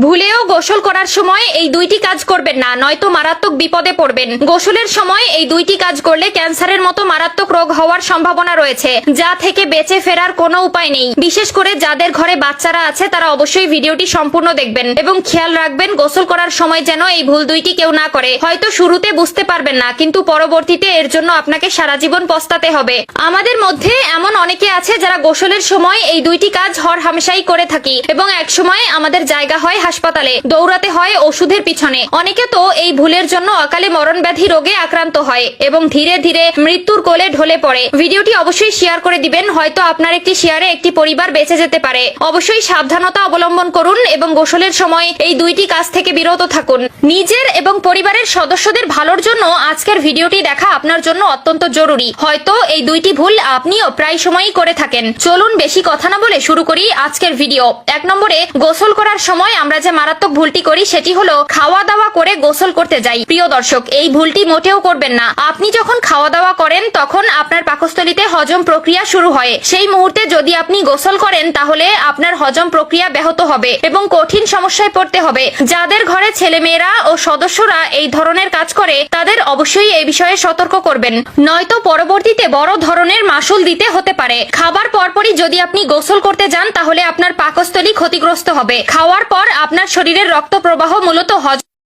ভুলেও গোসল করার সময় এই দুইটি কাজ করবেন না, নয়তো মারাত্মক বিপদে পড়বেন। গোসলের সময় এই দুইটি কাজ করলে ক্যান্সারের মতো মারাত্মক রোগ হওয়ার সম্ভাবনা রয়েছে, যা থেকে বেঁচে ফেরার কোনো উপায় নেই। বিশেষ করে যাদের ঘরে বাচ্চারা আছে তারা অবশ্যই ভিডিওটি সম্পূর্ণ দেখবেন এবং খেয়াল রাখবেন গোসল করার সময় যেন এই ভুল দুইটি কেউ না করে। হয়তো শুরুতে বুঝতে পারবেন না, কিন্তু পরবর্তীতে এর জন্য আপনাকে সারা জীবন পস্তাতে হবে। আমাদের মধ্যে এমন অনেকে আছে যারা গোসলের সময় এই দুইটি কাজ হরহামেশাই করে থাকি এবং এক সময় আমাদের জায়গা হয় হাসপাতালে, দৌড়াতে হয় ওষুধের পিছনে। অনেকে তো এই ভুলের জন্য অকালে মরণ ব্যাধি রোগে আক্রান্ত হয় এবং ধীরে ধীরে মৃত্যুর কোলে ঢলে পড়ে। ভিডিওটি অবশ্যই শেয়ার করে দিবেন, হয়তো আপনার একটি শেয়ারে একটি পরিবার বেঁচে যেতে পারে। অবশ্যই সাবধানতা অবলম্বন করুন এবং গোসলের সময় এই দুইটি কাজ থেকে বিরত থাকুন। নিজের এবং পরিবারের সদস্যদের ভালোর জন্য আজকের ভিডিওটি দেখা আপনার জন্য অত্যন্ত জরুরি। হয়তো এই দুইটি ভুল আপনিও প্রায় সময়ই করে থাকেন। চলুন বেশি কথা না বলে শুরু করি আজকের ভিডিও। 1 নম্বরে, গোসল করার সময় আমরা যে মারাত্মক ভুলটি করি সেটি হলো খাওয়া দাওয়া করে গোসল করতে যাই। প্রিয় দর্শক, এই ভুলটি মোটেও করবেন না। আপনি যখন খাওয়া দাওয়া করেন তখন আপনার পাকস্থলীতে হজম প্রক্রিয়া শুরু হয়। সেই মুহূর্তে যদি আপনি গোসল করেন তাহলে আপনার হজম প্রক্রিয়া ব্যাহত হবে এবং কঠিন সমস্যায় পড়তে হবে। যাদের ঘরে ছেলেমেয়েরা ও সদস্যরা এই ধরনের কাজ করে তাদের অবশ্যই এই বিষয়ে সতর্ক করবেন, নয়তো পরবর্তীতে বড় ধরনের মাসুল দিতে হতে পারে। খাবার পরপরই যদি আপনি গোসল করতে যান তাহলে আপনার পাকস্থলী ক্ষতিগ্রস্ত হবে। খাওয়ার পর আপনার শরীরের রক্ত প্রবাহ মূলত হজম